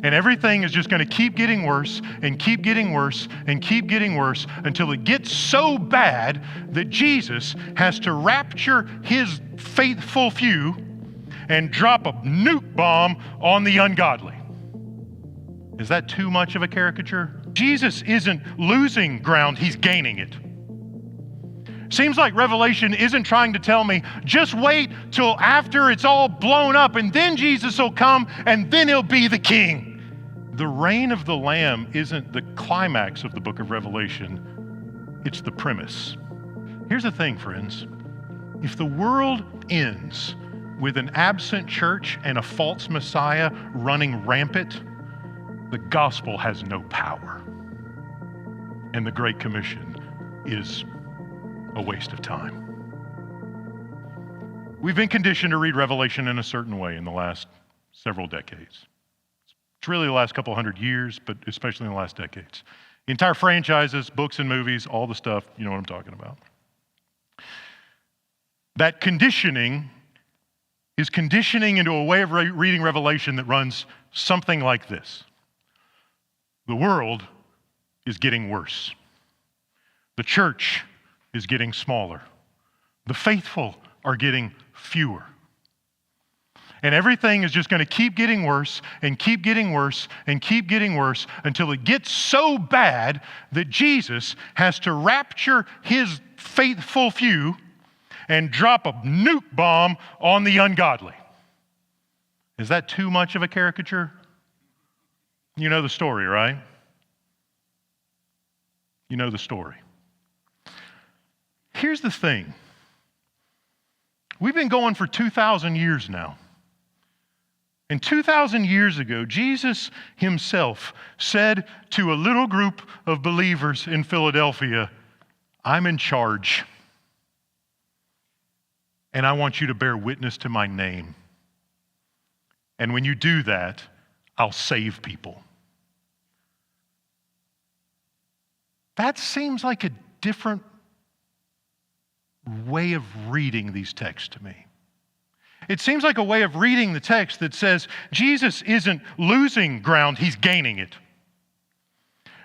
And everything is just going to keep getting worse and keep getting worse and keep getting worse until it gets so bad that Jesus has to rapture his faithful few and drop a nuke bomb on the ungodly. Is that too much of a caricature? Jesus isn't losing ground, he's gaining it. Seems like Revelation isn't trying to tell me, just wait till after it's all blown up and then Jesus will come and then he'll be the king. The reign of the Lamb isn't the climax of the book of Revelation, it's the premise. Here's the thing, friends. If the world ends with an absent church and a false Messiah running rampant, the gospel has no power. And the Great Commission is a waste of time. We've been conditioned to read Revelation in a certain way in the last several decades. It's really the last couple hundred years, but especially in the last decades. The entire franchises, books and movies, all the stuff, you know what I'm talking about. That conditioning is conditioning into a way of reading Revelation that runs something like this. The world is getting worse. The church is getting smaller. The faithful are getting fewer. And everything is just going to keep getting worse and keep getting worse and keep getting worse until it gets so bad that Jesus has to rapture his faithful few and drop a nuke bomb on the ungodly. Is that too much of a caricature? You know the story, right? You know the story. Here's the thing. We've been going for 2,000 years now. And 2,000 years ago, Jesus himself said to a little group of believers in Philadelphia, I'm in charge. And I want you to bear witness to my name. And when you do that, I'll save people. That seems like a different way of reading these texts to me. It seems like a way of reading the text that says Jesus isn't losing ground, he's gaining it.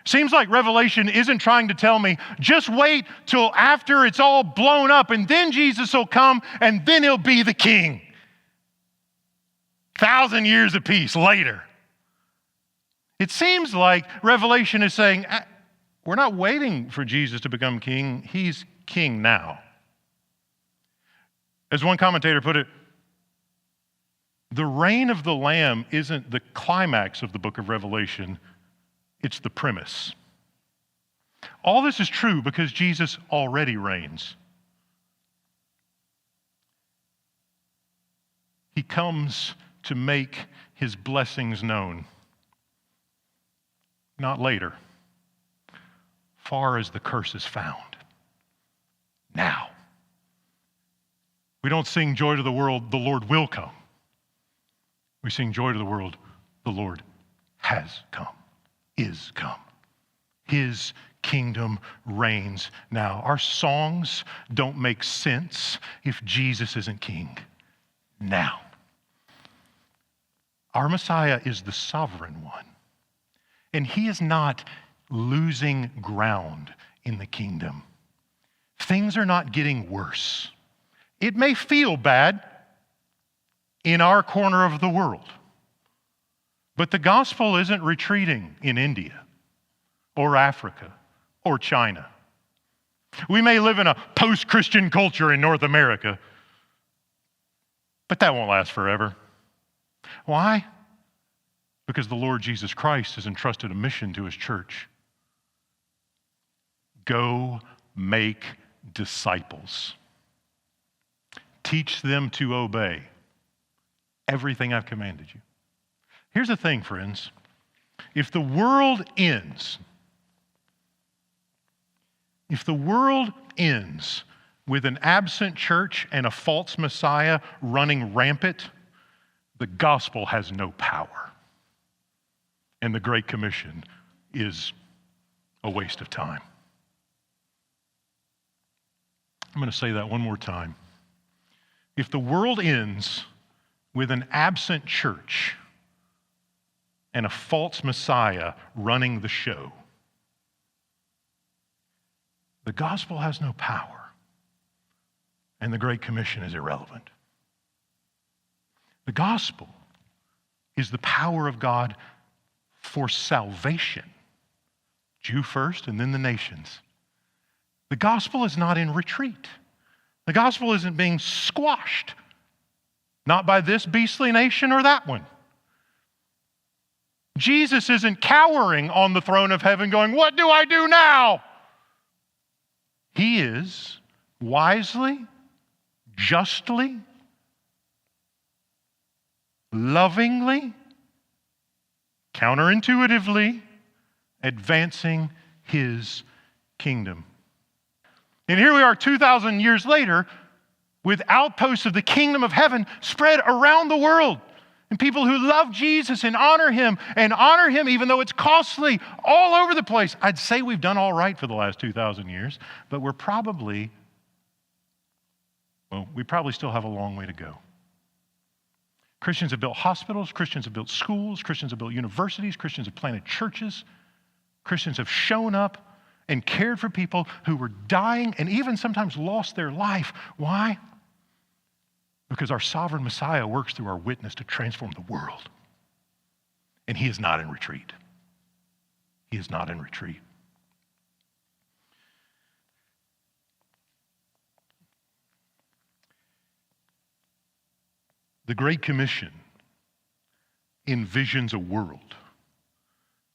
Seems like Revelation isn't trying to tell me, just wait till after it's all blown up and then Jesus will come and then he'll be the king. 1,000 years of peace later. It seems like Revelation is saying, we're not waiting for Jesus to become king, he's king now. As one commentator put it, the reign of the Lamb isn't the climax of the book of Revelation, it's the premise. All this is true because Jesus already reigns. He comes to make his blessings known. Not later, far as the curse is found. Now. We don't sing joy to the world, the Lord will come. We sing joy to the world, the Lord has come, is come. His kingdom reigns now. Our songs don't make sense if Jesus isn't king now. Our Messiah is the sovereign one, and he is not losing ground in the kingdom. Things are not getting worse. It may feel bad in our corner of the world, but the gospel isn't retreating in India or Africa or China. We may live in a post-Christian culture in North America, but that won't last forever. Why? Because the Lord Jesus Christ has entrusted a mission to his church. Go make disciples. Teach them to obey everything I've commanded you. Here's the thing, friends. If the world ends with an absent church and a false Messiah running rampant, the gospel has no power. And the Great Commission is a waste of time. I'm going to say that one more time. If the world ends with an absent church and a false Messiah running the show. The gospel has no power, and the Great Commission is irrelevant. The gospel is the power of God for salvation. Jew first and then the nations. The gospel is not in retreat. The gospel isn't being squashed. Not by this beastly nation or that one. Jesus isn't cowering on the throne of heaven going, "What do I do now?" He is wisely, justly, lovingly, counterintuitively advancing his kingdom. And here we are 2,000 years later with outposts of the kingdom of heaven spread around the world. And people who love Jesus and honor him even though it's costly all over the place. I'd say we've done all right for the last 2,000 years, but we probably still have a long way to go. Christians have built hospitals, Christians have built schools, Christians have built universities, Christians have planted churches, Christians have shown up and cared for people who were dying and even sometimes lost their life. Why? Because our sovereign Messiah works through our witness to transform the world. And he is not in retreat. He is not in retreat. The Great Commission envisions a world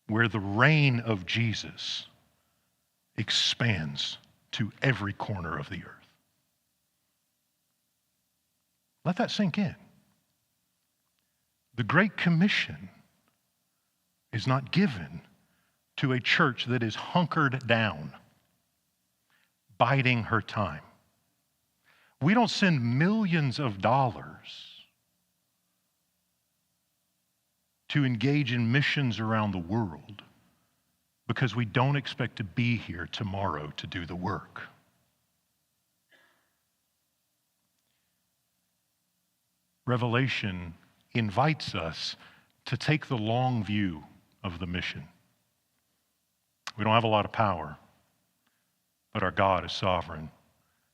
where the reign of Jesus expands to every corner of the earth. Let that sink in. The Great Commission is not given to a church that is hunkered down, biding her time. We don't send millions of dollars to engage in missions around the world because we don't expect to be here tomorrow to do the work. Revelation invites us to take the long view of the mission. We don't have a lot of power, but our God is sovereign,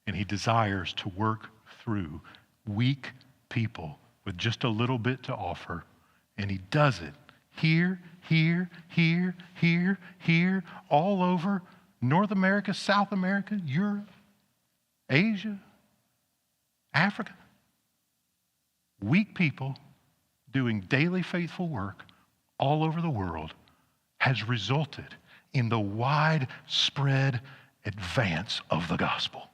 and he desires to work through weak people with just a little bit to offer, and he does it here, all over North America, South America, Europe, Asia, Africa. Weak people doing daily faithful work all over the world has resulted in the widespread advance of the gospel.